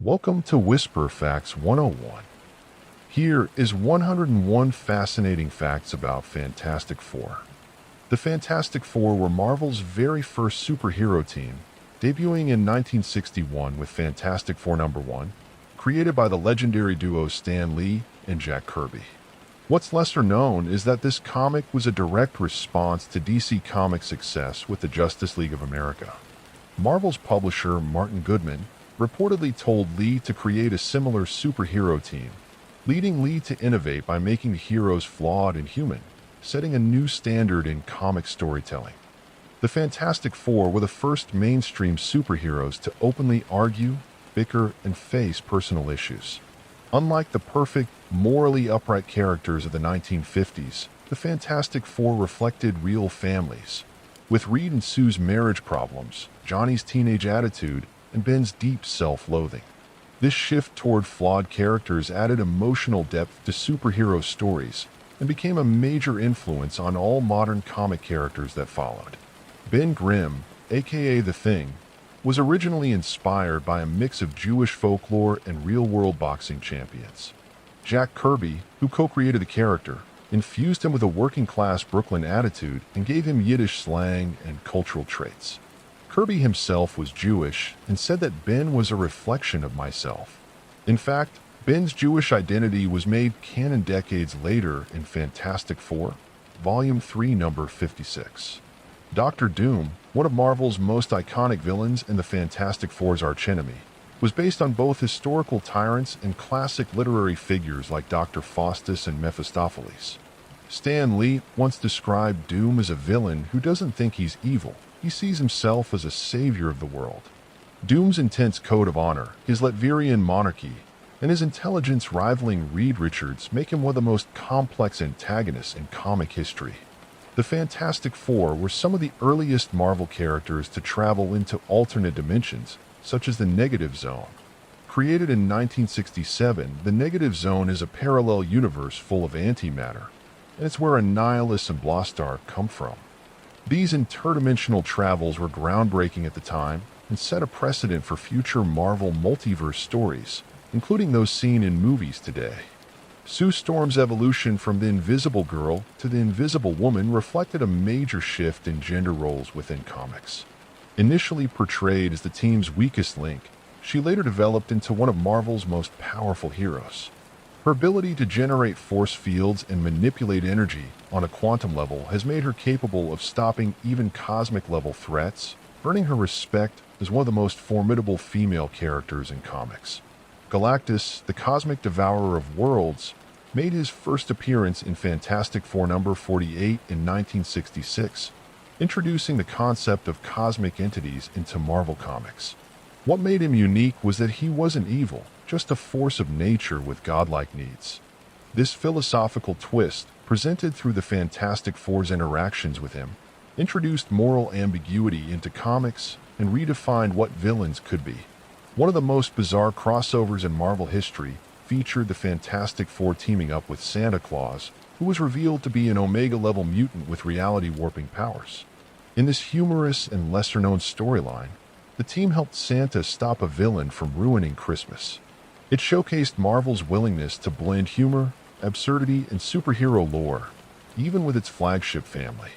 Welcome to Whisper Facts 101. Here is 101 fascinating facts about Fantastic Four. The Fantastic Four were Marvel's very first superhero team, debuting in 1961 with Fantastic Four number 1, created by the legendary duo Stan Lee and Jack Kirby. What's lesser known is that this comic was a direct response to DC Comics' success with the Justice League of America. Marvel's publisher, Martin Goodman, reportedly told Lee to create a similar superhero team, leading Lee to innovate by making the heroes flawed and human, setting a new standard in comic storytelling. The Fantastic Four were the first mainstream superheroes to openly argue, bicker, and face personal issues. Unlike the perfect, morally upright characters of the 1950s, the Fantastic Four reflected real families, with Reed and Sue's marriage problems, Johnny's teenage attitude, and Ben's deep self-loathing. This shift toward flawed characters added emotional depth to superhero stories and became a major influence on all modern comic characters that followed. Ben Grimm, aka The Thing, was originally inspired by a mix of Jewish folklore and real-world boxing champions. Jack Kirby, who co-created the character, infused him with a working-class Brooklyn attitude and gave him Yiddish slang and cultural traits. Kirby himself was Jewish and said that Ben was a reflection of myself. In fact, Ben's Jewish identity was made canon decades later in Fantastic Four, Volume 3, number 56. Dr. Doom, one of Marvel's most iconic villains and the Fantastic Four's archenemy, was based on both historical tyrants and classic literary figures like Dr. Faustus and Mephistopheles. Stan Lee once described Doom as a villain who doesn't think he's evil. He sees himself as a savior of the world. Doom's intense code of honor, his Latvian monarchy, and his intelligence rivaling Reed Richards make him one of the most complex antagonists in comic history. The Fantastic Four were some of the earliest Marvel characters to travel into alternate dimensions, such as the Negative Zone. Created in 1967, the Negative Zone is a parallel universe full of antimatter, and it's where Annihilus and Blostar come from. These interdimensional travels were groundbreaking at the time and set a precedent for future Marvel multiverse stories, including those seen in movies today. Sue Storm's evolution from the Invisible Girl to the Invisible Woman reflected a major shift in gender roles within comics. Initially portrayed as the team's weakest link, she later developed into one of Marvel's most powerful heroes. Her ability to generate force fields and manipulate energy on a quantum level has made her capable of stopping even cosmic-level threats, earning her respect as one of the most formidable female characters in comics. Galactus, the cosmic devourer of worlds, made his first appearance in Fantastic Four number 48 in 1966, introducing the concept of cosmic entities into Marvel Comics. What made him unique was that he wasn't evil, just a force of nature with godlike needs. This philosophical twist, presented through the Fantastic Four's interactions with him, introduced moral ambiguity into comics and redefined what villains could be. One of the most bizarre crossovers in Marvel history featured the Fantastic Four teaming up with Santa Claus, who was revealed to be an Omega-level mutant with reality-warping powers. In this humorous and lesser-known storyline, the team helped Santa stop a villain from ruining Christmas. It showcased Marvel's willingness to blend humor, absurdity, and superhero lore, even with its flagship family.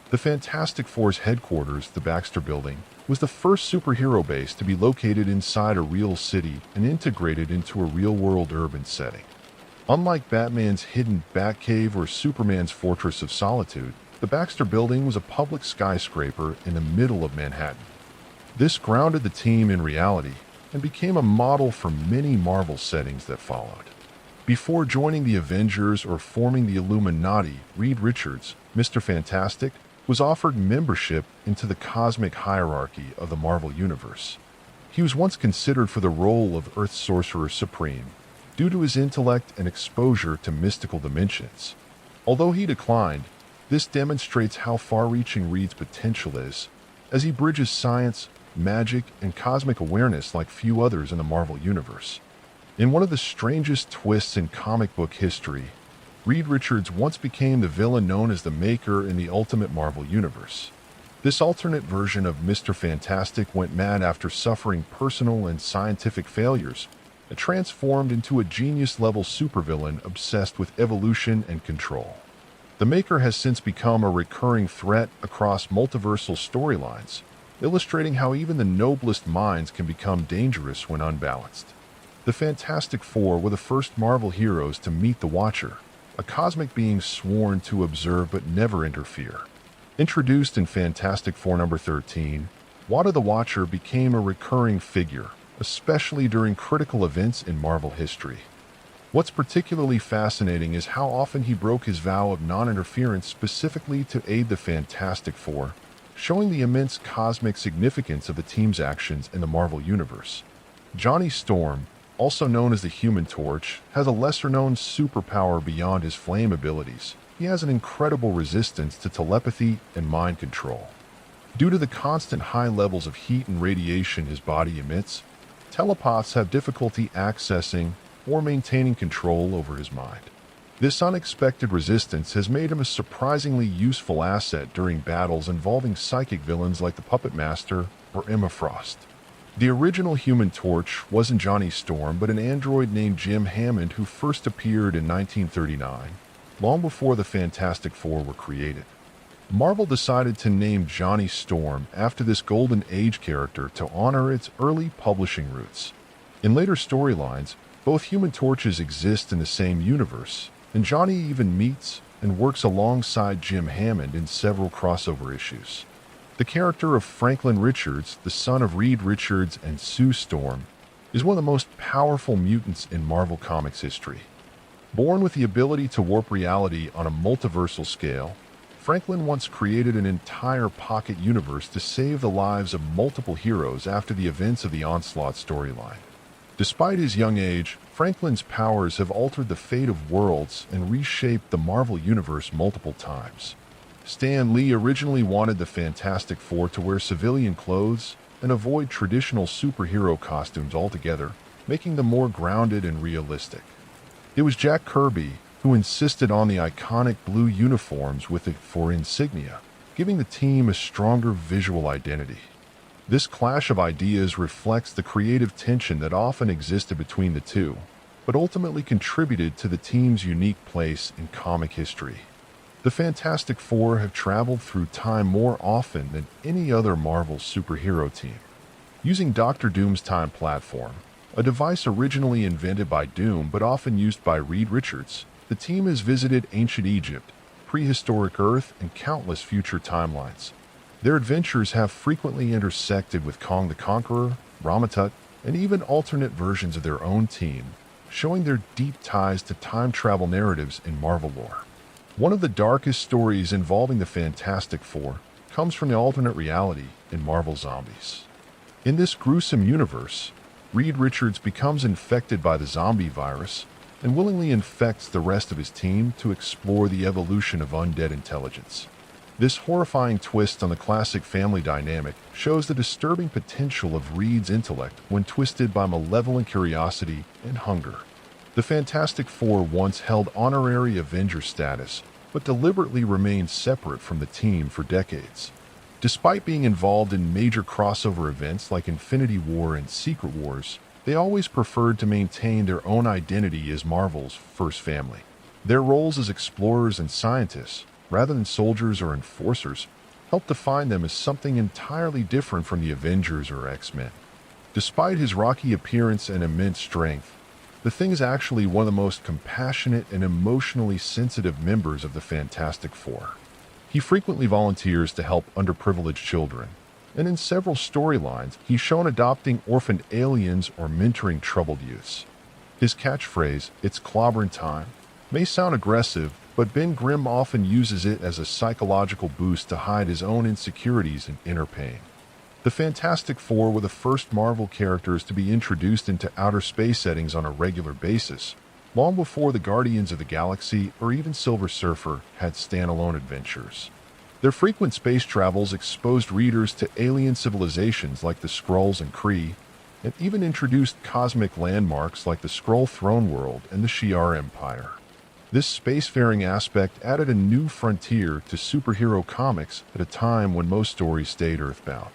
The Fantastic Four's headquarters, the Baxter Building, was the first superhero base to be located inside a real city and integrated into a real-world urban setting. Unlike Batman's hidden Batcave or Superman's Fortress of Solitude, the Baxter Building was a public skyscraper in the middle of Manhattan. This grounded the team in reality and became a model for many Marvel settings that followed. Before joining the Avengers or forming the Illuminati, Reed Richards, Mr. Fantastic, was offered membership into the cosmic hierarchy of the Marvel Universe. He was once considered for the role of Earth's Sorcerer Supreme, due to his intellect and exposure to mystical dimensions. Although he declined, this demonstrates how far-reaching Reed's potential is, as he bridges science, magic, and cosmic awareness like few others in the Marvel Universe. In one of the strangest twists in comic book history, Reed Richards once became the villain known as the Maker in the Ultimate Marvel Universe. This alternate version of Mr. Fantastic went mad after suffering personal and scientific failures and transformed into a genius-level supervillain obsessed with evolution and control. The Maker has since become a recurring threat across multiversal storylines, illustrating how even the noblest minds can become dangerous when unbalanced. The Fantastic Four were the first Marvel heroes to meet the Watcher, a cosmic being sworn to observe but never interfere. Introduced in Fantastic Four number 13, Wada the Watcher became a recurring figure, especially during critical events in Marvel history. What's particularly fascinating is how often he broke his vow of non-interference specifically to aid the Fantastic Four, showing the immense cosmic significance of the team's actions in the Marvel Universe. Johnny Storm, also known as the Human Torch, has a lesser-known superpower beyond his flame abilities. He has an incredible resistance to telepathy and mind control. Due to the constant high levels of heat and radiation his body emits, telepaths have difficulty accessing or maintaining control over his mind. This unexpected resistance has made him a surprisingly useful asset during battles involving psychic villains like the Puppet Master or Emma Frost. The original Human Torch wasn't Johnny Storm, but an android named Jim Hammond who first appeared in 1939, long before the Fantastic Four were created. Marvel decided to name Johnny Storm after this Golden Age character to honor its early publishing roots. In later storylines, both Human Torches exist in the same universe, and Johnny even meets and works alongside Jim Hammond in several crossover issues. The character of Franklin Richards, the son of Reed Richards and Sue Storm, is one of the most powerful mutants in Marvel Comics history. Born with the ability to warp reality on a multiversal scale, Franklin once created an entire pocket universe to save the lives of multiple heroes after the events of the Onslaught storyline. Despite his young age, Franklin's powers have altered the fate of worlds and reshaped the Marvel Universe multiple times. Stan Lee originally wanted the Fantastic Four to wear civilian clothes and avoid traditional superhero costumes altogether, making them more grounded and realistic. It was Jack Kirby who insisted on the iconic blue uniforms with it for insignia, giving the team a stronger visual identity. This clash of ideas reflects the creative tension that often existed between the two, but ultimately contributed to the team's unique place in comic history. The Fantastic Four have traveled through time more often than any other Marvel superhero team. Using Doctor Doom's time platform, a device originally invented by Doom but often used by Reed Richards, the team has visited ancient Egypt, prehistoric Earth, and countless future timelines. Their adventures have frequently intersected with Kong the Conqueror, Ramatut, and even alternate versions of their own team, showing their deep ties to time travel narratives in Marvel lore. One of the darkest stories involving the Fantastic Four comes from the alternate reality in Marvel Zombies. In this gruesome universe, Reed Richards becomes infected by the zombie virus and willingly infects the rest of his team to explore the evolution of undead intelligence. This horrifying twist on the classic family dynamic shows the disturbing potential of Reed's intellect when twisted by malevolent curiosity and hunger. The Fantastic Four once held honorary Avenger status, but deliberately remained separate from the team for decades. Despite being involved in major crossover events like Infinity War and Secret Wars, they always preferred to maintain their own identity as Marvel's first family. Their roles as explorers and scientists, rather than soldiers or enforcers, helped define them as something entirely different from the Avengers or X-Men. Despite his rocky appearance and immense strength, the Thing is actually one of the most compassionate and emotionally sensitive members of the Fantastic Four. He frequently volunteers to help underprivileged children, and in several storylines, he's shown adopting orphaned aliens or mentoring troubled youths. His catchphrase, "It's clobbering time," may sound aggressive, but Ben Grimm often uses it as a psychological boost to hide his own insecurities and inner pain. The Fantastic Four were the first Marvel characters to be introduced into outer space settings on a regular basis, long before the Guardians of the Galaxy or even Silver Surfer had standalone adventures. Their frequent space travels exposed readers to alien civilizations like the Skrulls and Kree, and even introduced cosmic landmarks like the Skrull Throne World and the Shi'ar Empire. This spacefaring aspect added a new frontier to superhero comics at a time when most stories stayed Earthbound.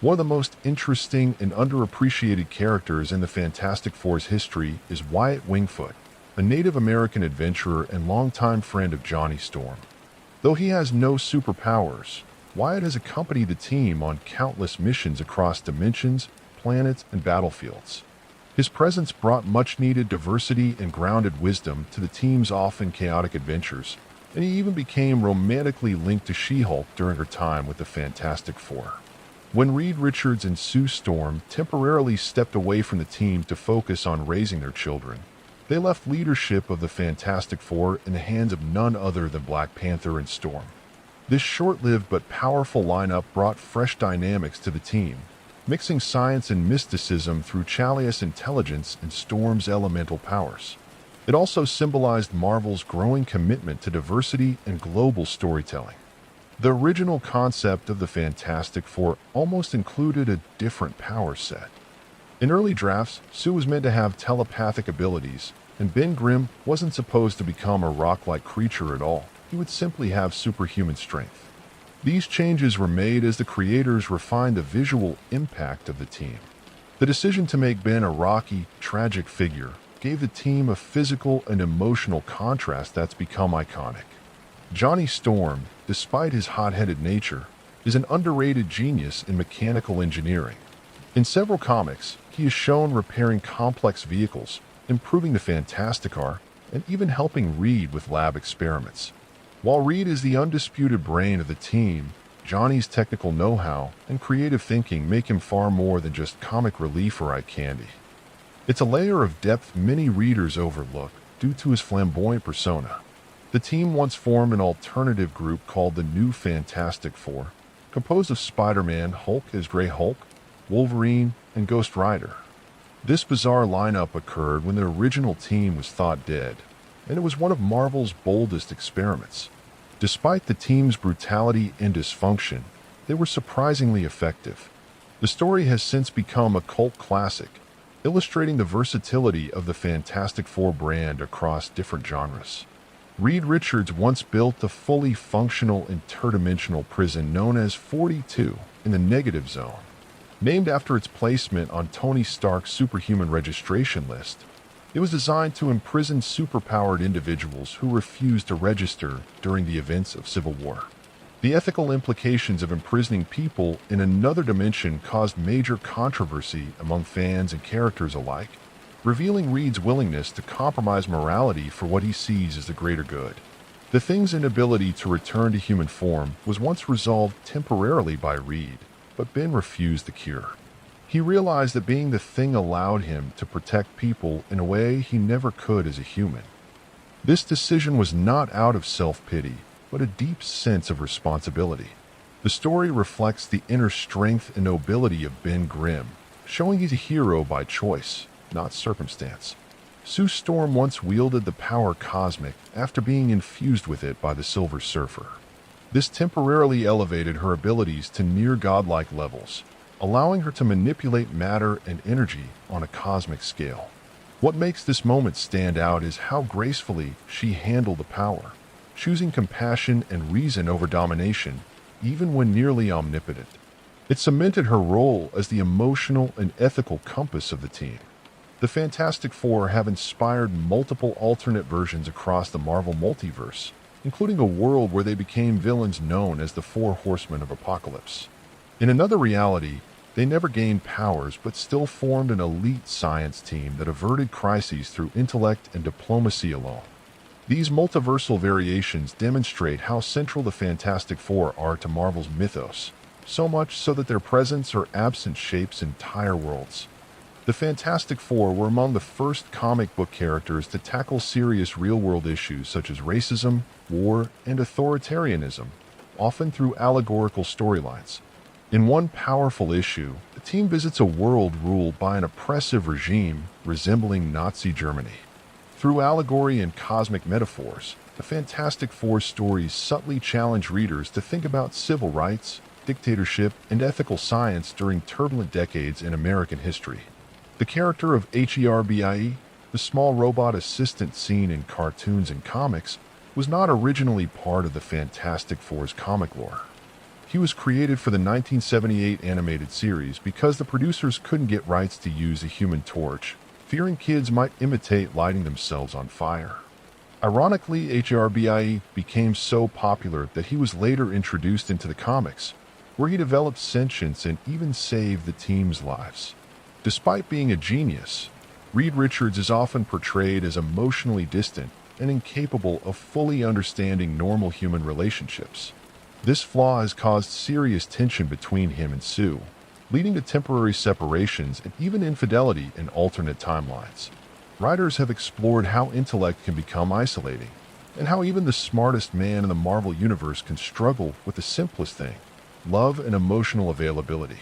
One of the most interesting and underappreciated characters in the Fantastic Four's history is Wyatt Wingfoot, a Native American adventurer and longtime friend of Johnny Storm. Though he has no superpowers, Wyatt has accompanied the team on countless missions across dimensions, planets, and battlefields. His presence brought much-needed diversity and grounded wisdom to the team's often chaotic adventures, and he even became romantically linked to She-Hulk during her time with the Fantastic Four. When Reed Richards and Sue Storm temporarily stepped away from the team to focus on raising their children, they left leadership of the Fantastic Four in the hands of none other than Black Panther and Storm. This short-lived but powerful lineup brought fresh dynamics to the team, mixing science and mysticism through Chalia's intelligence and Storm's elemental powers. It also symbolized Marvel's growing commitment to diversity and global storytelling. The original concept of the Fantastic Four almost included a different power set. In early drafts, Sue was meant to have telepathic abilities, and Ben Grimm wasn't supposed to become a rock-like creature at all. He would simply have superhuman strength. These changes were made as the creators refined the visual impact of the team. The decision to make Ben a rocky, tragic figure gave the team a physical and emotional contrast that's become iconic. Johnny Storm, despite his hot-headed nature, is an underrated genius in mechanical engineering. In several comics, he is shown repairing complex vehicles, improving the Fantastic Car, and even helping Reed with lab experiments. While Reed is the undisputed brain of the team, Johnny's technical know-how and creative thinking make him far more than just comic relief or eye candy. It's a layer of depth many readers overlook due to his flamboyant persona. The team once formed an alternative group called the New Fantastic Four, composed of Spider-Man, Hulk as Grey Hulk, Wolverine, and Ghost Rider. This bizarre lineup occurred when the original team was thought dead, and it was one of Marvel's boldest experiments. Despite the team's brutality and dysfunction, they were surprisingly effective. The story has since become a cult classic, illustrating the versatility of the Fantastic Four brand across different genres. Reed Richards once built a fully functional interdimensional prison known as 42 in the Negative Zone. Named after its placement on Tony Stark's superhuman registration list, it was designed to imprison superpowered individuals who refused to register during the events of Civil War. The ethical implications of imprisoning people in another dimension caused major controversy among fans and characters alike, revealing Reed's willingness to compromise morality for what he sees as the greater good. The Thing's inability to return to human form was once resolved temporarily by Reed, but Ben refused the cure. He realized that being the Thing allowed him to protect people in a way he never could as a human. This decision was not out of self-pity, but a deep sense of responsibility. The story reflects the inner strength and nobility of Ben Grimm, showing he's a hero by choice, not circumstance. Sue Storm once wielded the power cosmic after being infused with it by the Silver Surfer. This temporarily elevated her abilities to near godlike levels, allowing her to manipulate matter and energy on a cosmic scale. What makes this moment stand out is how gracefully she handled the power, choosing compassion and reason over domination, even when nearly omnipotent. It cemented her role as the emotional and ethical compass of the team. The Fantastic Four have inspired multiple alternate versions across the Marvel multiverse, including a world where they became villains known as the Four Horsemen of Apocalypse. In another reality, they never gained powers but still formed an elite science team that averted crises through intellect and diplomacy alone. These multiversal variations demonstrate how central the Fantastic Four are to Marvel's mythos, so much so that their presence or absence shapes entire worlds. The Fantastic Four were among the first comic book characters to tackle serious real-world issues such as racism, war, and authoritarianism, often through allegorical storylines. In one powerful issue, the team visits a world ruled by an oppressive regime resembling Nazi Germany. Through allegory and cosmic metaphors, the Fantastic Four stories subtly challenge readers to think about civil rights, dictatorship, and ethical science during turbulent decades in American history. The character of Herbie, the small robot assistant seen in cartoons and comics, was not originally part of the Fantastic Four's comic lore. He was created for the 1978 animated series because the producers couldn't get rights to use a human torch, fearing kids might imitate lighting themselves on fire. Ironically, HRBIE became so popular that he was later introduced into the comics, where he developed sentience and even saved the team's lives. Despite being a genius, Reed Richards is often portrayed as emotionally distant and incapable of fully understanding normal human relationships. This flaw has caused serious tension between him and Sue, leading to temporary separations and even infidelity in alternate timelines. Writers have explored how intellect can become isolating, and how even the smartest man in the Marvel Universe can struggle with the simplest thing: love and emotional availability.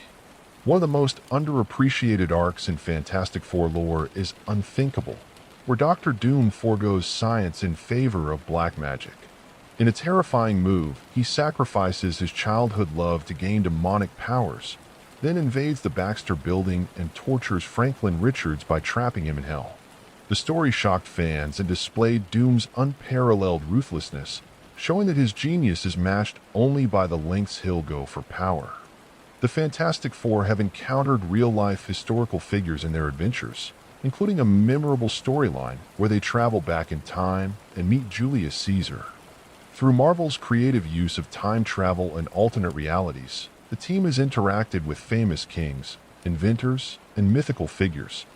One of the most underappreciated arcs in Fantastic Four lore is Unthinkable, where Doctor Doom forgoes science in favor of black magic. In a terrifying move, he sacrifices his childhood love to gain demonic powers, then invades the Baxter Building and tortures Franklin Richards by trapping him in hell. The story shocked fans and displayed Doom's unparalleled ruthlessness, showing that his genius is matched only by the lengths he'll go for power. The Fantastic Four have encountered real-life historical figures in their adventures, including a memorable storyline where they travel back in time and meet Julius Caesar. Through Marvel's creative use of time travel and alternate realities, the team has interacted with famous kings, inventors, and mythical figures.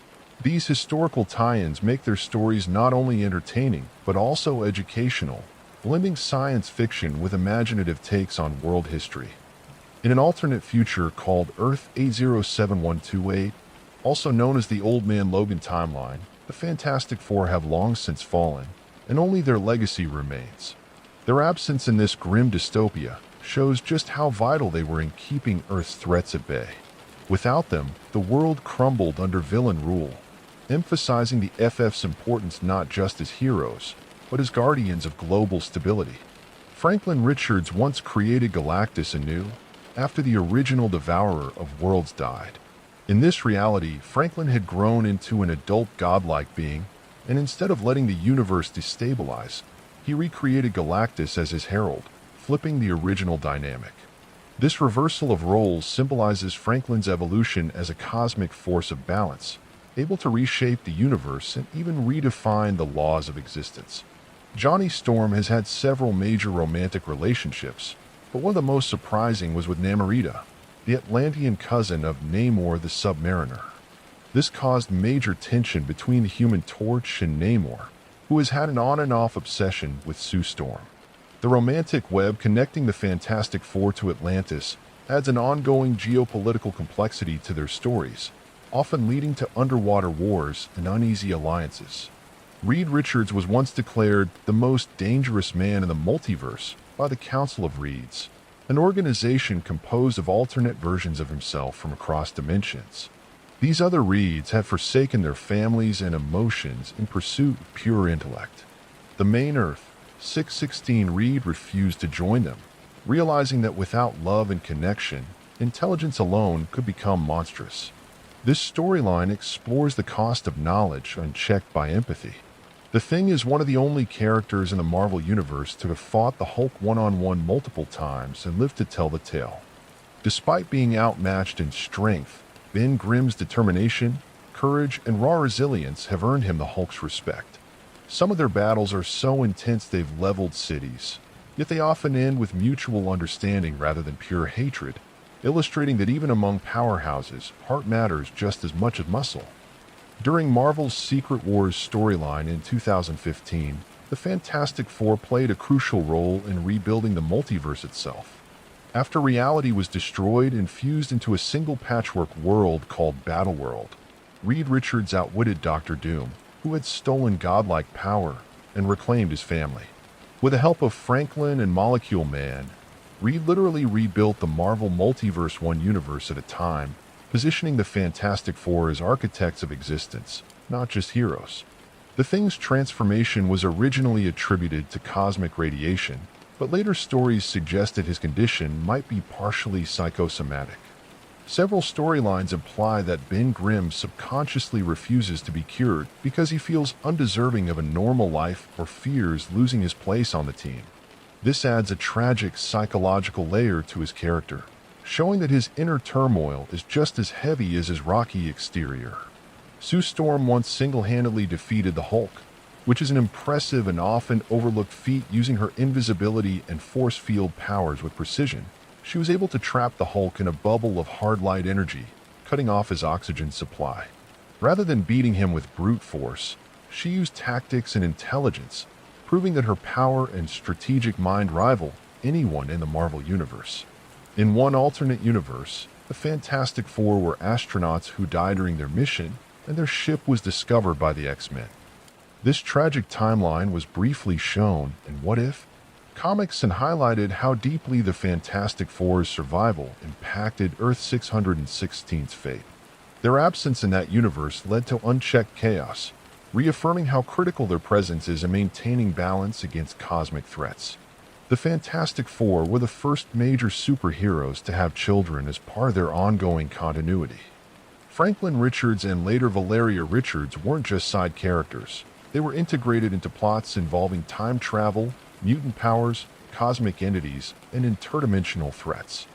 These historical tie-ins make their stories not only entertaining, but also educational, blending science fiction with imaginative takes on world history. In an alternate future called Earth 807128, also known as the Old Man Logan timeline, the Fantastic Four have long since fallen, and only their legacy remains. Their absence in this grim dystopia shows just how vital they were in keeping Earth's threats at bay. Without them, the world crumbled under villain rule, emphasizing the FF's importance not just as heroes, but as guardians of global stability. Franklin Richards once created Galactus anew, after the original Devourer of Worlds died. In this reality, Franklin had grown into an adult godlike being, and instead of letting the universe destabilize, he recreated Galactus as his herald, flipping the original dynamic. This reversal of roles symbolizes Franklin's evolution as a cosmic force of balance, able to reshape the universe and even redefine the laws of existence. Johnny Storm has had several major romantic relationships, but one of the most surprising was with Namorita, the Atlantean cousin of Namor the Submariner. This caused major tension between the Human Torch and Namor, who has had an on-and-off obsession with Sue Storm. The romantic web connecting the Fantastic Four to Atlantis adds an ongoing geopolitical complexity to their stories, often leading to underwater wars and uneasy alliances. Reed Richards was once declared the most dangerous man in the multiverse by the Council of Reeds, an organization composed of alternate versions of himself from across dimensions. These other Reeds have forsaken their families and emotions in pursuit of pure intellect. The main Earth, 616 Reed, refused to join them, realizing that without love and connection, intelligence alone could become monstrous. This storyline explores the cost of knowledge unchecked by empathy. The Thing is one of the only characters in the Marvel Universe to have fought the Hulk one-on-one multiple times and lived to tell the tale. Despite being outmatched in strength, Ben Grimm's determination, courage, and raw resilience have earned him the Hulk's respect. Some of their battles are so intense they've leveled cities, yet they often end with mutual understanding rather than pure hatred, illustrating that even among powerhouses, heart matters just as much as muscle. During Marvel's Secret Wars storyline in 2015, the Fantastic Four played a crucial role in rebuilding the multiverse itself. After reality was destroyed and fused into a single patchwork world called Battleworld, Reed Richards outwitted Doctor Doom, who had stolen godlike power, and reclaimed his family. With the help of Franklin and Molecule Man, Reed literally rebuilt the Marvel Multiverse one universe at a time, positioning the Fantastic Four as architects of existence, not just heroes. The Thing's transformation was originally attributed to cosmic radiation, but later stories suggested his condition might be partially psychosomatic. Several storylines imply that Ben Grimm subconsciously refuses to be cured because he feels undeserving of a normal life or fears losing his place on the team. This adds a tragic psychological layer to his character, showing that his inner turmoil is just as heavy as his rocky exterior. Sue Storm once single-handedly defeated the Hulk, which is an impressive and often overlooked feat. Using her invisibility and force field powers with precision, she was able to trap the Hulk in a bubble of hard light energy, cutting off his oxygen supply. Rather than beating him with brute force, she used tactics and intelligence, proving that her power and strategic mind rival anyone in the Marvel Universe. In one alternate universe, the Fantastic Four were astronauts who died during their mission, and their ship was discovered by the X-Men. This tragic timeline was briefly shown in What If? Comics and highlighted how deeply the Fantastic Four's survival impacted Earth 616's fate. Their absence in that universe led to unchecked chaos, reaffirming how critical their presence is in maintaining balance against cosmic threats. The Fantastic Four were the first major superheroes to have children as part of their ongoing continuity. Franklin Richards and later Valeria Richards weren't just side characters. They were integrated into plots involving time travel, mutant powers, cosmic entities, and interdimensional threats.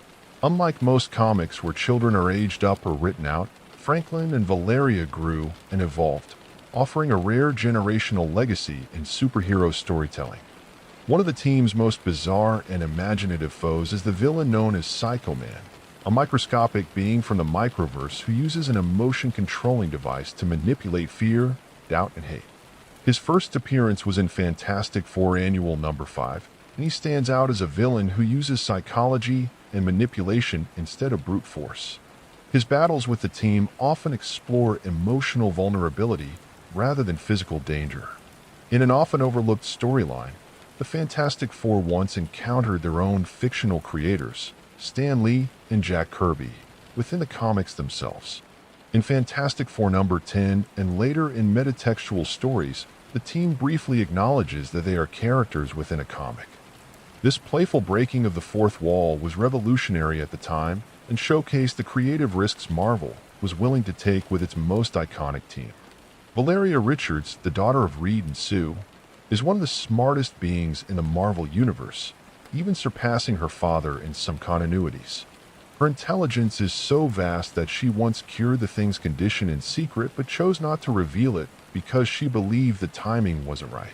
Unlike most comics where children are aged up or written out, Franklin and Valeria grew and evolved, offering a rare generational legacy in superhero storytelling. One of the team's most bizarre and imaginative foes is the villain known as Psycho Man, a microscopic being from the microverse who uses an emotion-controlling device to manipulate fear, doubt, and hate. His first appearance was in Fantastic Four Annual Number 5, and he stands out as a villain who uses psychology and manipulation instead of brute force. His battles with the team often explore emotional vulnerability rather than physical danger. In an often overlooked storyline, the Fantastic Four once encountered their own fictional creators, Stan Lee and Jack Kirby, within the comics themselves. In Fantastic Four number 10 and later in metatextual stories, the team briefly acknowledges that they are characters within a comic. This playful breaking of the fourth wall was revolutionary at the time and showcased the creative risks Marvel was willing to take with its most iconic team. Valeria Richards, the daughter of Reed and Sue, is one of the smartest beings in the Marvel Universe, even surpassing her father in some continuities. Her intelligence is so vast that she once cured the Thing's condition in secret but chose not to reveal it because she believed the timing wasn't right.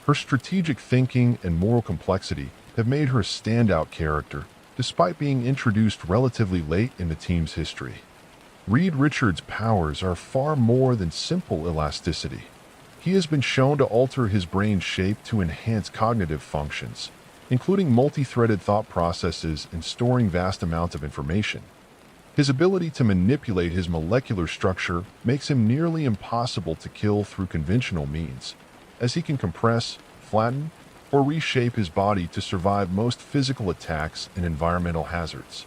Her strategic thinking and moral complexity have made her a standout character, despite being introduced relatively late in the team's history. Reed Richards' powers are far more than simple elasticity. He has been shown to alter his brain's shape to enhance cognitive functions, including multi-threaded thought processes and storing vast amounts of information. His ability to manipulate his molecular structure makes him nearly impossible to kill through conventional means, as he can compress, flatten, or reshape his body to survive most physical attacks and environmental hazards.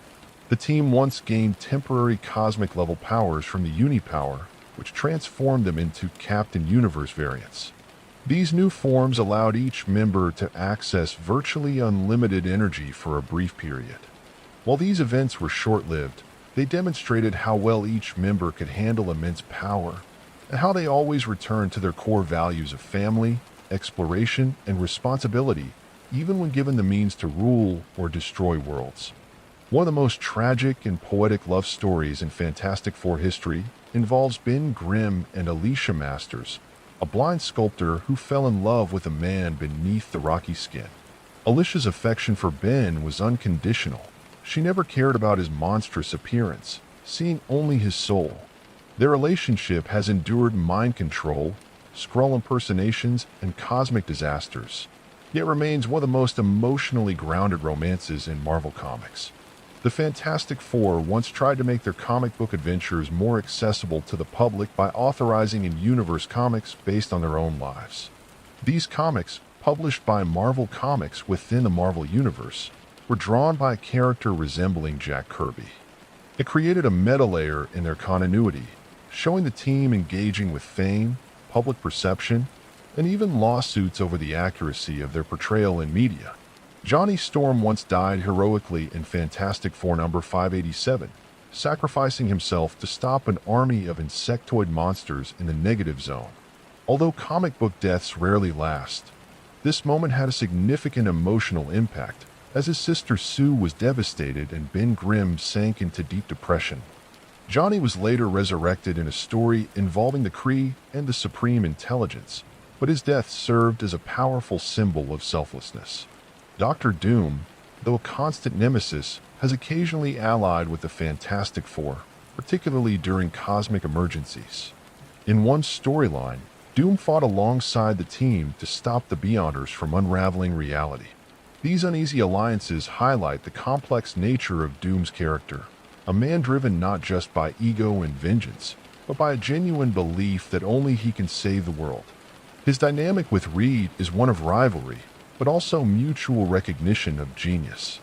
The team once gained temporary cosmic-level powers from the Unipower, which transformed them into Captain Universe variants. These new forms allowed each member to access virtually unlimited energy for a brief period. While these events were short-lived, they demonstrated how well each member could handle immense power, and how they always returned to their core values of family, exploration, and responsibility, even when given the means to rule or destroy worlds. One of the most tragic and poetic love stories in Fantastic Four history involves Ben Grimm and Alicia Masters, a blind sculptor who fell in love with a man beneath the rocky skin. Alicia's affection for Ben was unconditional. She never cared about his monstrous appearance, seeing only his soul. Their relationship has endured mind control, Skrull impersonations, and cosmic disasters, yet remains one of the most emotionally grounded romances in Marvel Comics. The Fantastic Four once tried to make their comic book adventures more accessible to the public by authorizing in-universe comics based on their own lives. These comics, published by Marvel Comics within the Marvel Universe, were drawn by a character resembling Jack Kirby. It created a meta layer in their continuity, showing the team engaging with fame, public perception, and even lawsuits over the accuracy of their portrayal in media. Johnny Storm once died heroically in Fantastic Four number 587, sacrificing himself to stop an army of insectoid monsters in the negative zone. Although comic book deaths rarely last, this moment had a significant emotional impact, as his sister Sue was devastated and Ben Grimm sank into deep depression. Johnny was later resurrected in a story involving the Kree and the Supreme Intelligence, but his death served as a powerful symbol of selflessness. Doctor Doom, though a constant nemesis, has occasionally allied with the Fantastic Four, particularly during cosmic emergencies. In one storyline, Doom fought alongside the team to stop the Beyonders from unraveling reality. These uneasy alliances highlight the complex nature of Doom's character, a man driven not just by ego and vengeance, but by a genuine belief that only he can save the world. His dynamic with Reed is one of rivalry, but also mutual recognition of genius.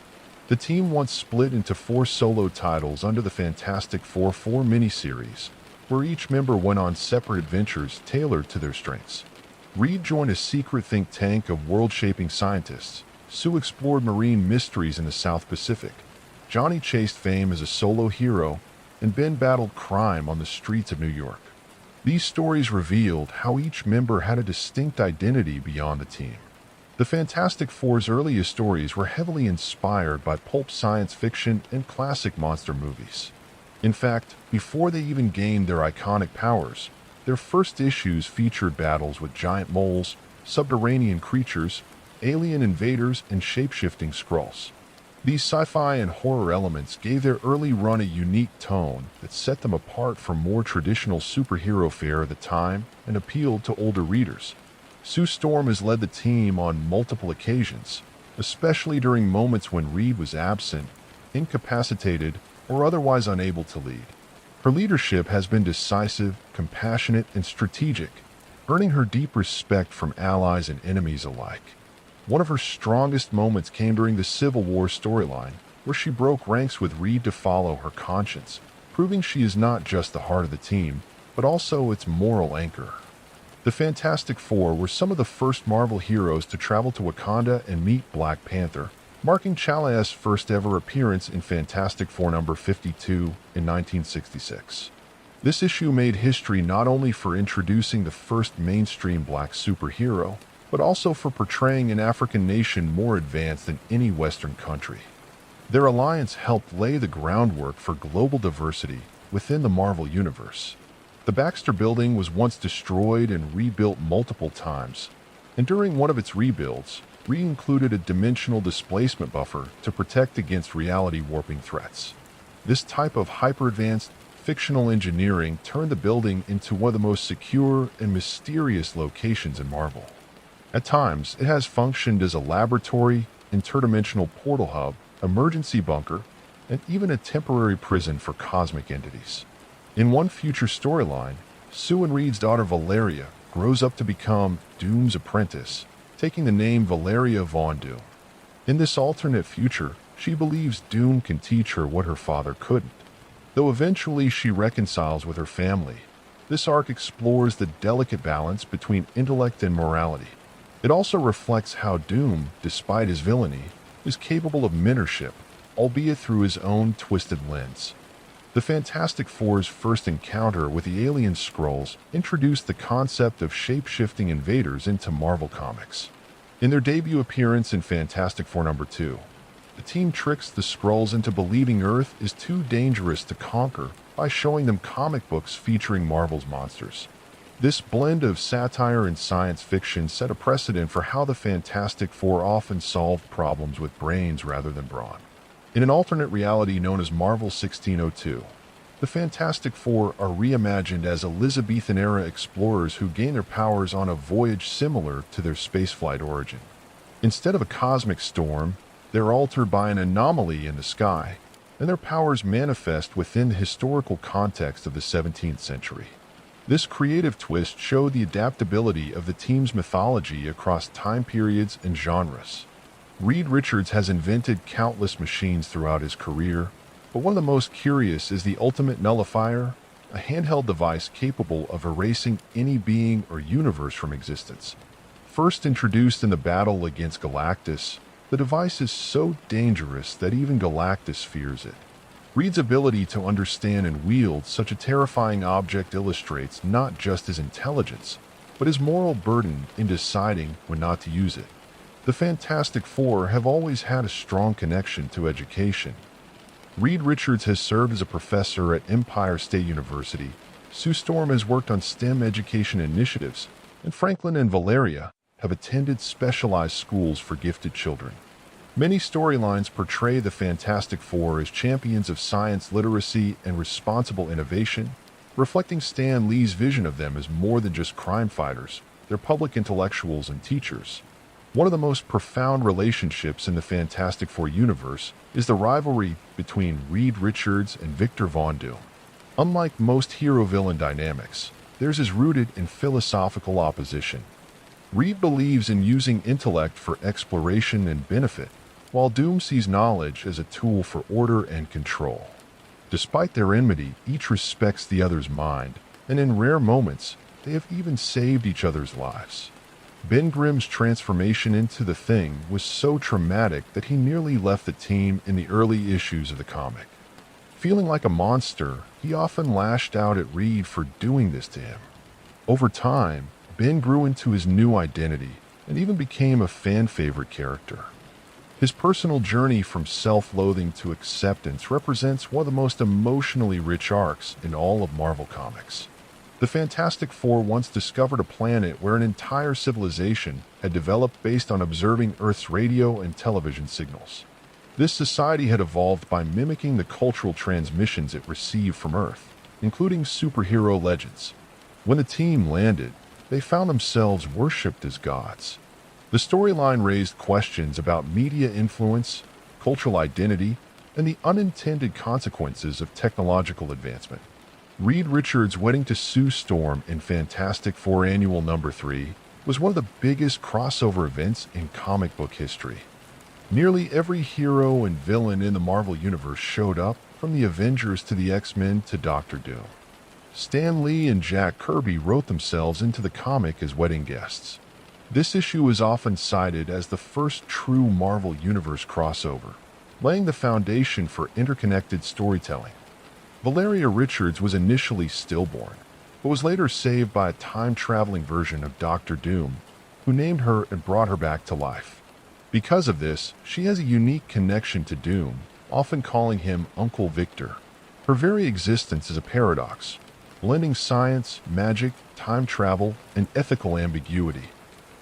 The team once split into 4 solo titles under the Fantastic Four 4 miniseries, where each member went on separate adventures tailored to their strengths. Reed joined a secret think tank of world-shaping scientists. Sue explored marine mysteries in the South Pacific. Johnny chased fame as a solo hero, and Ben battled crime on the streets of New York. These stories revealed how each member had a distinct identity beyond the team. The Fantastic Four's earliest stories were heavily inspired by pulp science fiction and classic monster movies. In fact, before they even gained their iconic powers, their first issues featured battles with giant moles, subterranean creatures, alien invaders, and shape-shifting Skrulls. These sci-fi and horror elements gave their early run a unique tone that set them apart from more traditional superhero fare at the time and appealed to older readers. Sue Storm has led the team on multiple occasions, especially during moments when Reed was absent, incapacitated, or otherwise unable to lead. Her leadership has been decisive, compassionate, and strategic, earning her deep respect from allies and enemies alike. One of her strongest moments came during the Civil War storyline, where she broke ranks with Reed to follow her conscience, proving she is not just the heart of the team, but also its moral anchor. The Fantastic Four were some of the first Marvel heroes to travel to Wakanda and meet Black Panther, marking Chala's first ever appearance in Fantastic Four number 52 in 1966. This issue made history not only for introducing the first mainstream black superhero, but also for portraying an African nation more advanced than any Western country. Their alliance helped lay the groundwork for global diversity within the Marvel Universe. The Baxter Building was once destroyed and rebuilt multiple times, and during one of its rebuilds, included a dimensional displacement buffer to protect against reality warping threats. This type of hyper-advanced fictional engineering turned the building into one of the most secure and mysterious locations in Marvel. At times, it has functioned as a laboratory, interdimensional portal hub, emergency bunker, and even a temporary prison for cosmic entities. In one future storyline, Sue and Reed's daughter Valeria grows up to become Doom's apprentice, taking the name Valeria Von Doom. In this alternate future, she believes Doom can teach her what her father couldn't. Though eventually she reconciles with her family, this arc explores the delicate balance between intellect and morality. It also reflects how Doom, despite his villainy, is capable of mentorship, albeit through his own twisted lens. The Fantastic Four's first encounter with the alien Skrulls introduced the concept of shape-shifting invaders into Marvel Comics. In their debut appearance in Fantastic Four number 2, the team tricks the Skrulls into believing Earth is too dangerous to conquer by showing them comic books featuring Marvel's monsters. This blend of satire and science fiction set a precedent for how the Fantastic Four often solved problems with brains rather than brawn. In an alternate reality known as Marvel 1602, the Fantastic Four are reimagined as Elizabethan-era explorers who gain their powers on a voyage similar to their spaceflight origin. Instead of a cosmic storm, they're altered by an anomaly in the sky, and their powers manifest within the historical context of the 17th century. This creative twist showed the adaptability of the team's mythology across time periods and genres. Reed Richards has invented countless machines throughout his career, but one of the most curious is the Ultimate Nullifier, a handheld device capable of erasing any being or universe from existence. First introduced in the battle against Galactus, the device is so dangerous that even Galactus fears it. Reed's ability to understand and wield such a terrifying object illustrates not just his intelligence, but his moral burden in deciding when not to use it. The Fantastic Four have always had a strong connection to education. Reed Richards has served as a professor at Empire State University. Sue Storm has worked on STEM education initiatives, and Franklin and Valeria have attended specialized schools for gifted children. Many storylines portray the Fantastic Four as champions of science literacy and responsible innovation, reflecting Stan Lee's vision of them as more than just crime fighters, they're public intellectuals and teachers. One of the most profound relationships in the Fantastic Four universe is the rivalry between Reed Richards and Victor Von Doom. Unlike most hero-villain dynamics, theirs is rooted in philosophical opposition. Reed believes in using intellect for exploration and benefit, while Doom sees knowledge as a tool for order and control. Despite their enmity, each respects the other's mind, and in rare moments, they have even saved each other's lives. Ben Grimm's transformation into the Thing was so traumatic that he nearly left the team in the early issues of the comic. Feeling like a monster, he often lashed out at Reed for doing this to him. Over time, Ben grew into his new identity and even became a fan-favorite character. His personal journey from self-loathing to acceptance represents one of the most emotionally rich arcs in all of Marvel Comics. The Fantastic Four once discovered a planet where an entire civilization had developed based on observing Earth's radio and television signals. This society had evolved by mimicking the cultural transmissions it received from Earth, including superhero legends. When the team landed, they found themselves worshipped as gods. The storyline raised questions about media influence, cultural identity, and the unintended consequences of technological advancement. Reed Richards' wedding to Sue Storm in Fantastic Four Annual Number 3 was one of the biggest crossover events in comic book history. Nearly every hero and villain in the Marvel Universe showed up, from the Avengers to the X-Men to Doctor Doom. Stan Lee and Jack Kirby wrote themselves into the comic as wedding guests. This issue is often cited as the first true Marvel Universe crossover, laying the foundation for interconnected storytelling. Valeria Richards was initially stillborn, but was later saved by a time-traveling version of Doctor Doom, who named her and brought her back to life. Because of this, she has a unique connection to Doom, often calling him Uncle Victor. Her very existence is a paradox, blending science, magic, time travel, and ethical ambiguity.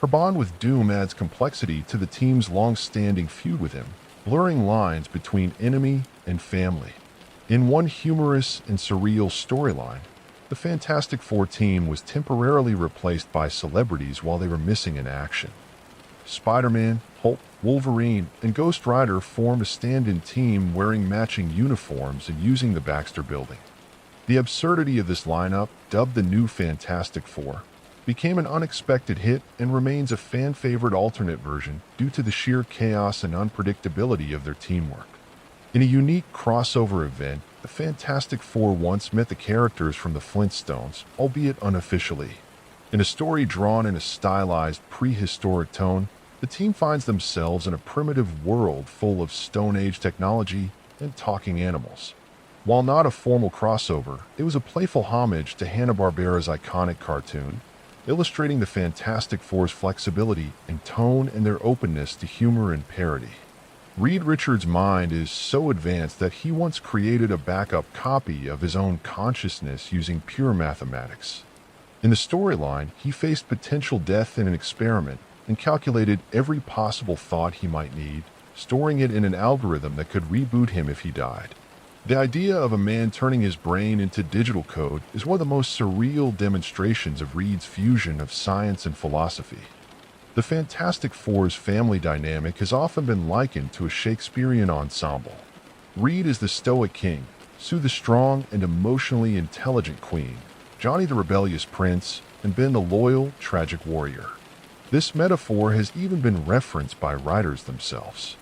Her bond with Doom adds complexity to the team's long-standing feud with him, blurring lines between enemy and family. In one humorous and surreal storyline, the Fantastic Four team was temporarily replaced by celebrities while they were missing in action. Spider-Man, Hulk, Wolverine, and Ghost Rider formed a stand-in team wearing matching uniforms and using the Baxter Building. The absurdity of this lineup, dubbed the New Fantastic Four, became an unexpected hit and remains a fan-favorite alternate version due to the sheer chaos and unpredictability of their teamwork. In a unique crossover event, the Fantastic Four once met the characters from the Flintstones, albeit unofficially. In a story drawn in a stylized, prehistoric tone, the team finds themselves in a primitive world full of Stone Age technology and talking animals. While not a formal crossover, it was a playful homage to Hanna-Barbera's iconic cartoon, illustrating the Fantastic Four's flexibility in tone and their openness to humor and parody. Reed Richards' mind is so advanced that he once created a backup copy of his own consciousness using pure mathematics. In the storyline, he faced potential death in an experiment and calculated every possible thought he might need, storing it in an algorithm that could reboot him if he died. The idea of a man turning his brain into digital code is one of the most surreal demonstrations of Reed's fusion of science and philosophy. The Fantastic Four's family dynamic has often been likened to a Shakespearean ensemble. Reed is the stoic king, Sue the strong and emotionally intelligent queen, Johnny the rebellious prince, and Ben the loyal, tragic warrior. This metaphor has even been referenced by writers themselves.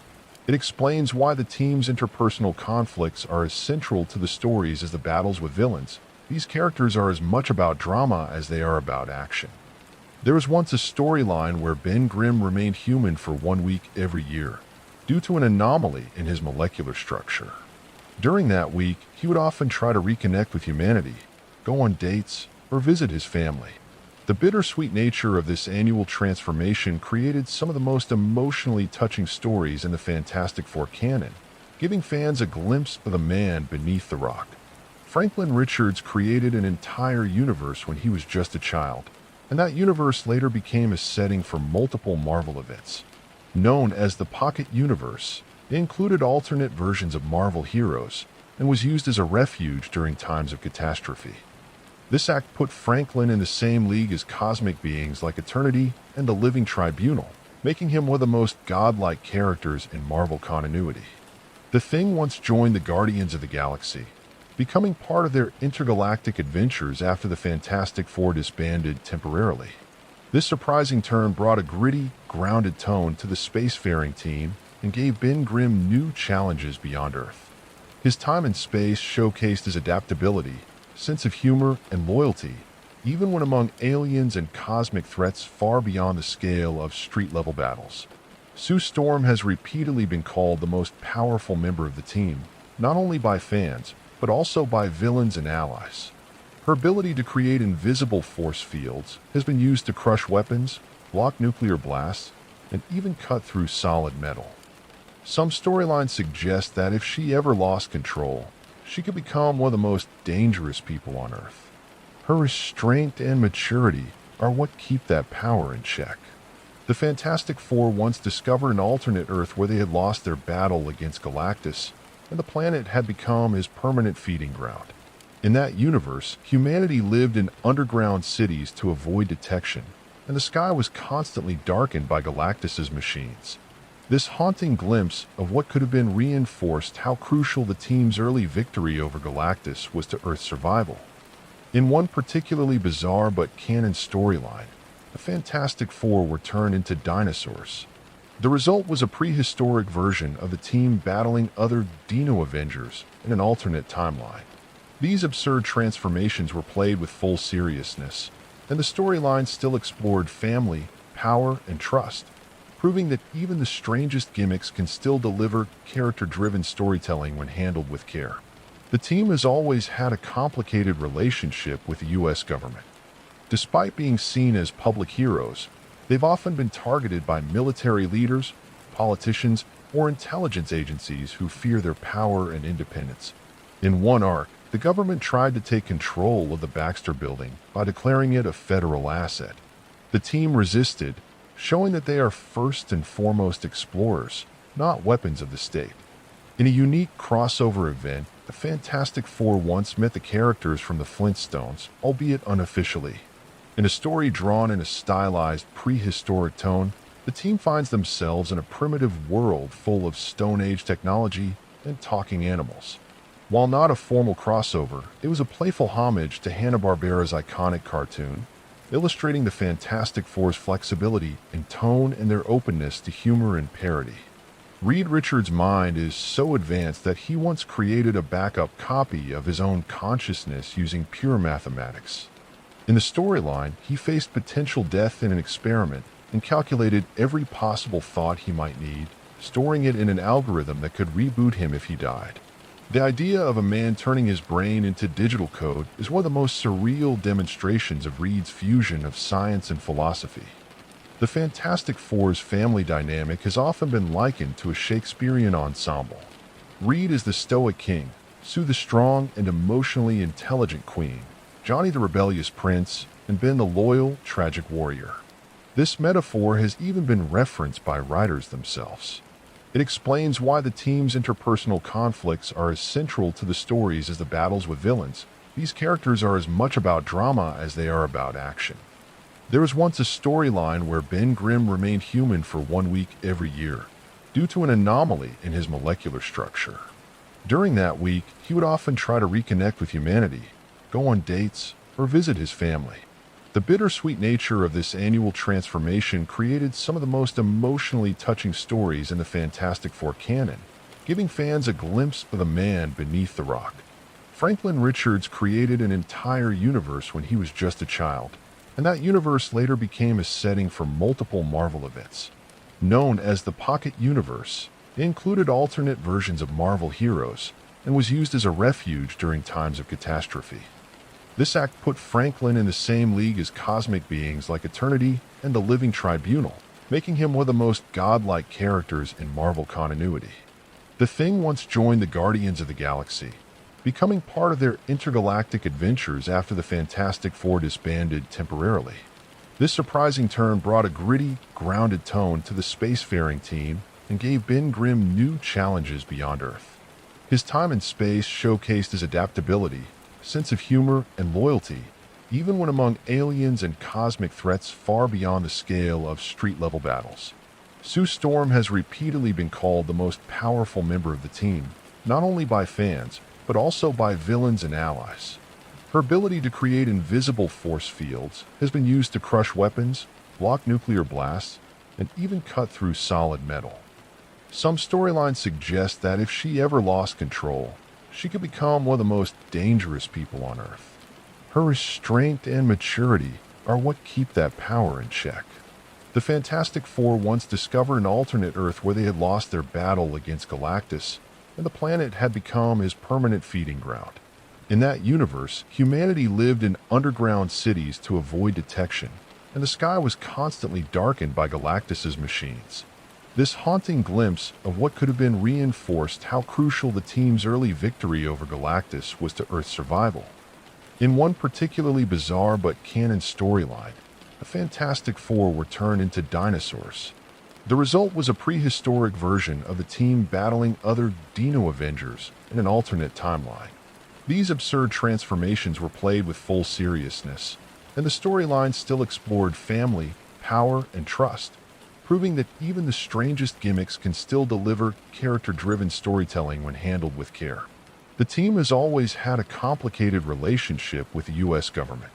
It explains why the team's interpersonal conflicts are as central to the stories as the battles with villains. These characters are as much about drama as they are about action. There was once a storyline where Ben Grimm remained human for 1 week every year, due to an anomaly in his molecular structure. During that week, he would often try to reconnect with humanity, go on dates, or visit his family. The bittersweet nature of this annual transformation created some of the most emotionally touching stories in the Fantastic Four canon, giving fans a glimpse of the man beneath the rock. Franklin Richards created an entire universe when he was just a child, and that universe later became a setting for multiple Marvel events. Known as the Pocket Universe, it included alternate versions of Marvel heroes and was used as a refuge during times of catastrophe. This act put Franklin in the same league as cosmic beings like Eternity and the Living Tribunal, making him one of the most godlike characters in Marvel continuity. The Thing once joined the Guardians of the Galaxy, becoming part of their intergalactic adventures after the Fantastic Four disbanded temporarily. This surprising turn brought a gritty, grounded tone to the spacefaring team and gave Ben Grimm new challenges beyond Earth. His time and space showcased his adaptability, sense of humor, and loyalty, even when among aliens and cosmic threats far beyond the scale of street-level battles. Sue Storm has repeatedly been called the most powerful member of the team, not only by fans, but also by villains and allies. Her ability to create invisible force fields has been used to crush weapons, block nuclear blasts, and even cut through solid metal. Some storylines suggest that if she ever lost control, she could become one of the most dangerous people on Earth. Her restraint and maturity are what keep that power in check. The Fantastic Four once discovered an alternate Earth where they had lost their battle against Galactus, and the planet had become his permanent feeding ground. In that universe, humanity lived in underground cities to avoid detection, and the sky was constantly darkened by Galactus's machines. This haunting glimpse of what could have been reinforced how crucial the team's early victory over Galactus was to Earth's survival. In one particularly bizarre but canon storyline, the Fantastic Four were turned into dinosaurs. The result was a prehistoric version of the team battling other Dino Avengers in an alternate timeline. These absurd transformations were played with full seriousness, and the storyline still explored family, power, and trust, proving that even the strangest gimmicks can still deliver character-driven storytelling when handled with care. The team has always had a complicated relationship with the U.S. government. Despite being seen as public heroes, they've often been targeted by military leaders, politicians, or intelligence agencies who fear their power and independence. In one arc, the government tried to take control of the Baxter Building by declaring it a federal asset. The team resisted, showing that they are first and foremost explorers, not weapons of the state. In a unique crossover event, the Fantastic Four once met the characters from the Flintstones, albeit unofficially. In a story drawn in a stylized, prehistoric tone, the team finds themselves in a primitive world full of Stone Age technology and talking animals. While not a formal crossover, it was a playful homage to Hanna-Barbera's iconic cartoon, illustrating the Fantastic Four's flexibility in tone and their openness to humor and parody. Reed Richards' mind is so advanced that he once created a backup copy of his own consciousness using pure mathematics. In the storyline, he faced potential death in an experiment and calculated every possible thought he might need, storing it in an algorithm that could reboot him if he died. The idea of a man turning his brain into digital code is one of the most surreal demonstrations of Reed's fusion of science and philosophy. The Fantastic Four's family dynamic has often been likened to a Shakespearean ensemble. Reed is the stoic king, Sue the strong and emotionally intelligent queen, Johnny the rebellious prince, and Ben the loyal, tragic warrior. This metaphor has even been referenced by writers themselves. It explains why the team's interpersonal conflicts are as central to the stories as the battles with villains. These characters are as much about drama as they are about action. There was once a storyline where Ben Grimm remained human for 1 week every year, due to an anomaly in his molecular structure. During that week, he would often try to reconnect with humanity, go on dates, or visit his family. The bittersweet nature of this annual transformation created some of the most emotionally touching stories in the Fantastic Four canon, giving fans a glimpse of the man beneath the rock. Franklin Richards created an entire universe when he was just a child, and that universe later became a setting for multiple Marvel events. Known as the Pocket Universe, it included alternate versions of Marvel heroes and was used as a refuge during times of catastrophe. This act put Franklin in the same league as cosmic beings like Eternity and the Living Tribunal, making him one of the most godlike characters in Marvel continuity. The Thing once joined the Guardians of the Galaxy, becoming part of their intergalactic adventures after the Fantastic Four disbanded temporarily. This surprising turn brought a gritty, grounded tone to the spacefaring team and gave Ben Grimm new challenges beyond Earth. His time and space showcased his adaptability, sense of humor, and loyalty, even when among aliens and cosmic threats far beyond the scale of street-level battles. Sue Storm has repeatedly been called the most powerful member of the team, not only by fans, but also by villains and allies. Her ability to create invisible force fields has been used to crush weapons, block nuclear blasts, and even cut through solid metal. Some storylines suggest that if she ever lost control, she could become one of the most dangerous people on Earth. Her restraint and maturity are what keep that power in check. The Fantastic Four once discovered an alternate Earth where they had lost their battle against Galactus, and the planet had become his permanent feeding ground. In that universe, humanity lived in underground cities to avoid detection, and the sky was constantly darkened by Galactus's machines. This haunting glimpse of what could have been reinforced how crucial the team's early victory over Galactus was to Earth's survival. In one particularly bizarre but canon storyline, the Fantastic Four were turned into dinosaurs. The result was a prehistoric version of the team battling other Dino Avengers in an alternate timeline. These absurd transformations were played with full seriousness, and the storyline still explored family, power, and trust, proving that even the strangest gimmicks can still deliver character-driven storytelling when handled with care. The team has always had a complicated relationship with the U.S. government.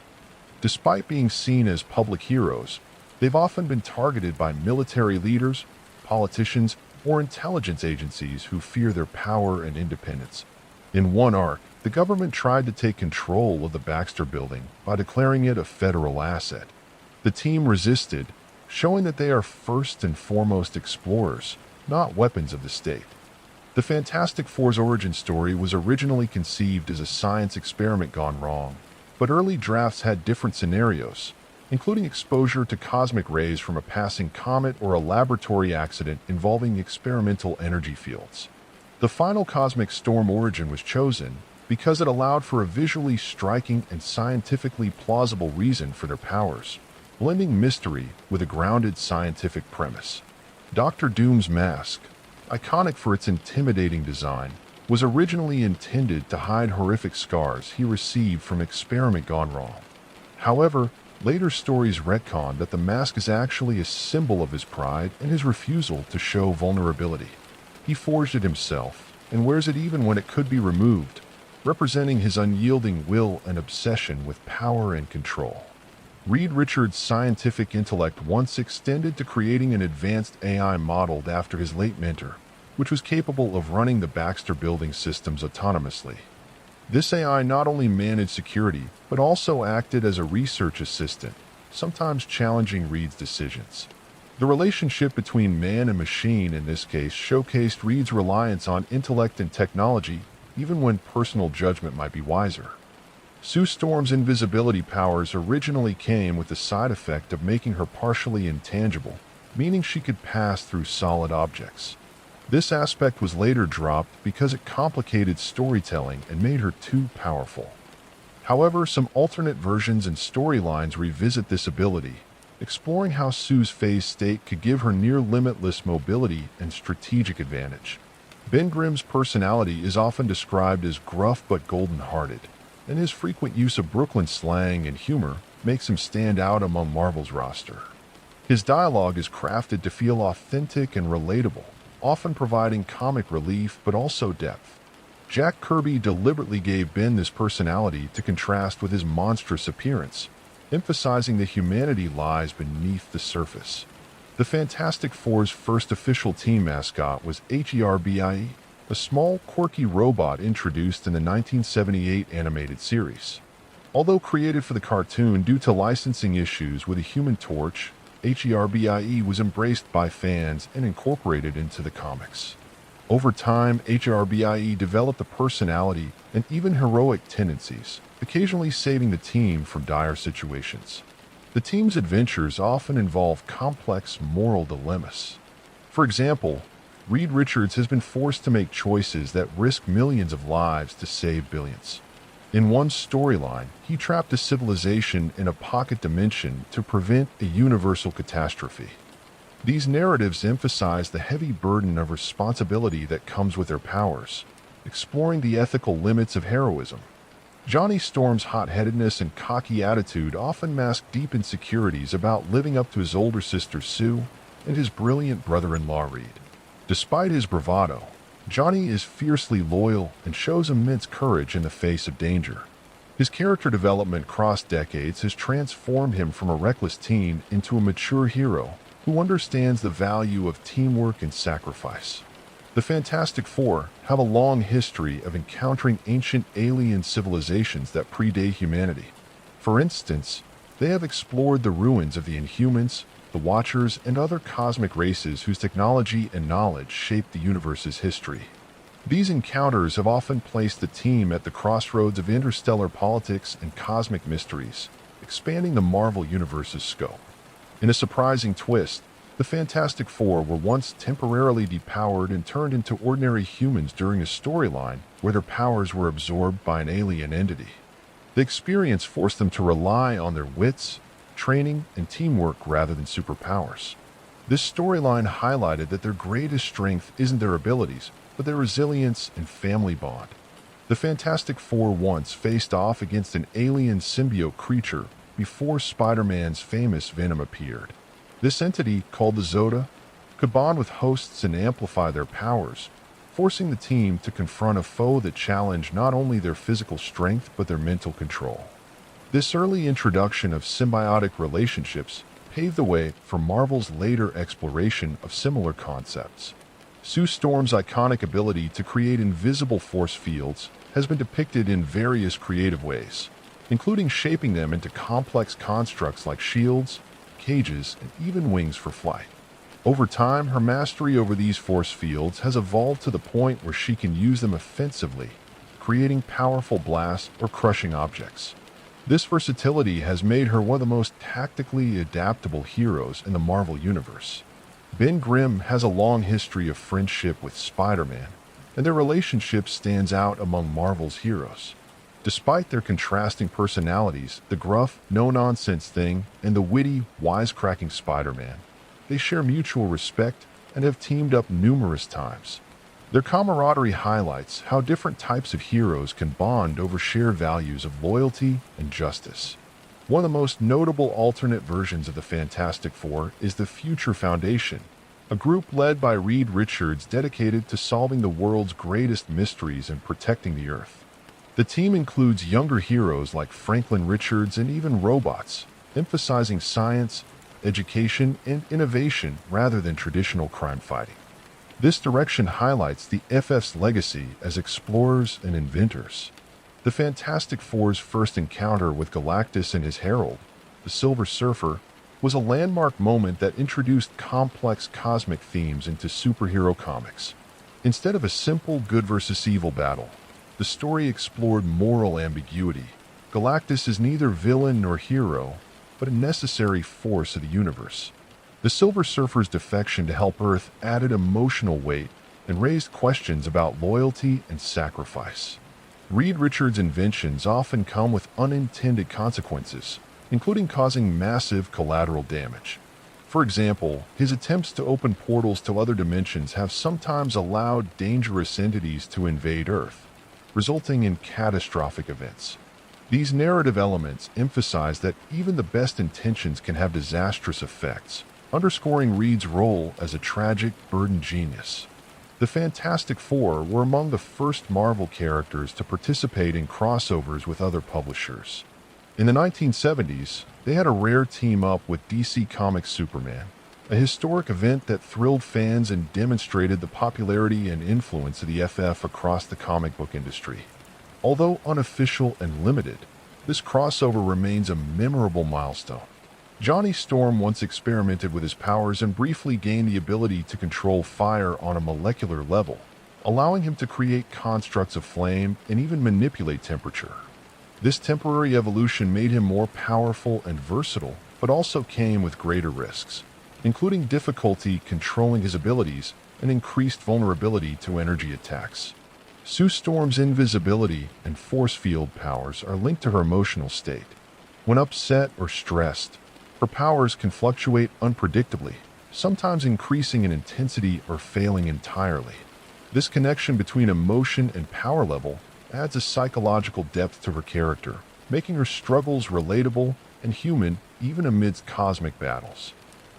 Despite being seen as public heroes, they've often been targeted by military leaders, politicians, or intelligence agencies who fear their power and independence. In one arc, the government tried to take control of the Baxter Building by declaring it a federal asset. The team resisted, showing that they are first and foremost explorers, not weapons of the state. The Fantastic Four's origin story was originally conceived as a science experiment gone wrong, but early drafts had different scenarios, including exposure to cosmic rays from a passing comet or a laboratory accident involving experimental energy fields. The final cosmic storm origin was chosen because it allowed for a visually striking and scientifically plausible reason for their powers, blending mystery with a grounded scientific premise. Dr. Doom's mask, iconic for its intimidating design, was originally intended to hide horrific scars he received from experiment gone wrong. However, later stories retconned that the mask is actually a symbol of his pride and his refusal to show vulnerability. He forged it himself and wears it even when it could be removed, representing his unyielding will and obsession with power and control. Reed Richards' scientific intellect once extended to creating an advanced AI modeled after his late mentor, which was capable of running the Baxter Building systems autonomously. This AI not only managed security, but also acted as a research assistant, sometimes challenging Reed's decisions. The relationship between man and machine in this case showcased Reed's reliance on intellect and technology, even when personal judgment might be wiser. Sue Storm's invisibility powers originally came with the side effect of making her partially intangible, meaning she could pass through solid objects. This aspect was later dropped because it complicated storytelling and made her too powerful. However, some alternate versions and storylines revisit this ability, exploring how Sue's phase state could give her near-limitless mobility and strategic advantage. Ben Grimm's personality is often described as gruff but golden-hearted, and his frequent use of Brooklyn slang and humor makes him stand out among Marvel's roster. His dialogue is crafted to feel authentic and relatable, often providing comic relief but also depth. Jack Kirby deliberately gave Ben this personality to contrast with his monstrous appearance, emphasizing that humanity lies beneath the surface. The Fantastic Four's first official team mascot was Herbi, a small, quirky robot introduced in the 1978 animated series. Although created for the cartoon due to licensing issues with a Human Torch, Herbi was embraced by fans and incorporated into the comics. Over time, HRBIE developed a personality and even heroic tendencies, occasionally saving the team from dire situations. The team's adventures often involve complex moral dilemmas. For example, Reed Richards has been forced to make choices that risk millions of lives to save billions. In one storyline, he trapped a civilization in a pocket dimension to prevent a universal catastrophe. These narratives emphasize the heavy burden of responsibility that comes with their powers, exploring the ethical limits of heroism. Johnny Storm's hot-headedness and cocky attitude often mask deep insecurities about living up to his older sister Sue and his brilliant brother-in-law Reed. Despite his bravado, Johnny is fiercely loyal and shows immense courage in the face of danger. His character development across decades has transformed him from a reckless teen into a mature hero who understands the value of teamwork and sacrifice. The Fantastic Four have a long history of encountering ancient alien civilizations that predate humanity. For instance, they have explored the ruins of the Inhumans, the Watchers, and other cosmic races whose technology and knowledge shaped the universe's history. These encounters have often placed the team at the crossroads of interstellar politics and cosmic mysteries, expanding the Marvel Universe's scope. In a surprising twist, the Fantastic Four were once temporarily depowered and turned into ordinary humans during a storyline where their powers were absorbed by an alien entity. The experience forced them to rely on their wits, training, and teamwork rather than superpowers. This storyline highlighted that their greatest strength isn't their abilities, but their resilience and family bond. The Fantastic Four once faced off against an alien symbiote creature before Spider-Man's famous Venom appeared. This entity, called the Zoda, could bond with hosts and amplify their powers, forcing the team to confront a foe that challenged not only their physical strength but their mental control. This early introduction of symbiotic relationships paved the way for Marvel's later exploration of similar concepts. Sue Storm's iconic ability to create invisible force fields has been depicted in various creative ways, including shaping them into complex constructs like shields, cages, and even wings for flight. Over time, her mastery over these force fields has evolved to the point where she can use them offensively, creating powerful blasts or crushing objects. This versatility has made her one of the most tactically adaptable heroes in the Marvel Universe. Ben Grimm has a long history of friendship with Spider-Man, and their relationship stands out among Marvel's heroes. Despite their contrasting personalities, the gruff, no-nonsense Thing and the witty, wisecracking Spider-Man, they share mutual respect and have teamed up numerous times. Their camaraderie highlights how different types of heroes can bond over shared values of loyalty and justice. One of the most notable alternate versions of the Fantastic Four is the Future Foundation, a group led by Reed Richards dedicated to solving the world's greatest mysteries and protecting the Earth. The team includes younger heroes like Franklin Richards and even robots, emphasizing science, education, and innovation rather than traditional crime fighting. This direction highlights the FF's legacy as explorers and inventors. The Fantastic Four's first encounter with Galactus and his herald, the Silver Surfer, was a landmark moment that introduced complex cosmic themes into superhero comics. Instead of a simple good versus evil battle, the story explored moral ambiguity. Galactus is neither villain nor hero, but a necessary force of the universe. The Silver Surfer's defection to help Earth added emotional weight and raised questions about loyalty and sacrifice. Reed Richards' inventions often come with unintended consequences, including causing massive collateral damage. For example, his attempts to open portals to other dimensions have sometimes allowed dangerous entities to invade Earth, resulting in catastrophic events. These narrative elements emphasize that even the best intentions can have disastrous effects, underscoring Reed's role as a tragic, burdened genius. The Fantastic Four were among the first Marvel characters to participate in crossovers with other publishers. In the 1970s, they had a rare team-up with DC Comics' Superman, a historic event that thrilled fans and demonstrated the popularity and influence of the FF across the comic book industry. Although unofficial and limited, this crossover remains a memorable milestone. Johnny Storm once experimented with his powers and briefly gained the ability to control fire on a molecular level, allowing him to create constructs of flame and even manipulate temperature. This temporary evolution made him more powerful and versatile, but also came with greater risks, including difficulty controlling his abilities and increased vulnerability to energy attacks. Sue Storm's invisibility and force field powers are linked to her emotional state. When upset or stressed, her powers can fluctuate unpredictably, sometimes increasing in intensity or failing entirely. This connection between emotion and power level adds a psychological depth to her character, making her struggles relatable and human even amidst cosmic battles.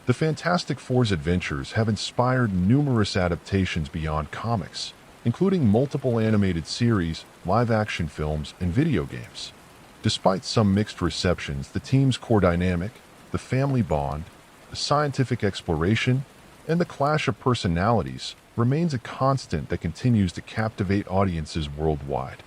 The Fantastic Four's adventures have inspired numerous adaptations beyond comics, including multiple animated series, live-action films, and video games. Despite some mixed receptions, the team's core dynamic, the family bond, the scientific exploration, and the clash of personalities remains a constant that continues to captivate audiences worldwide.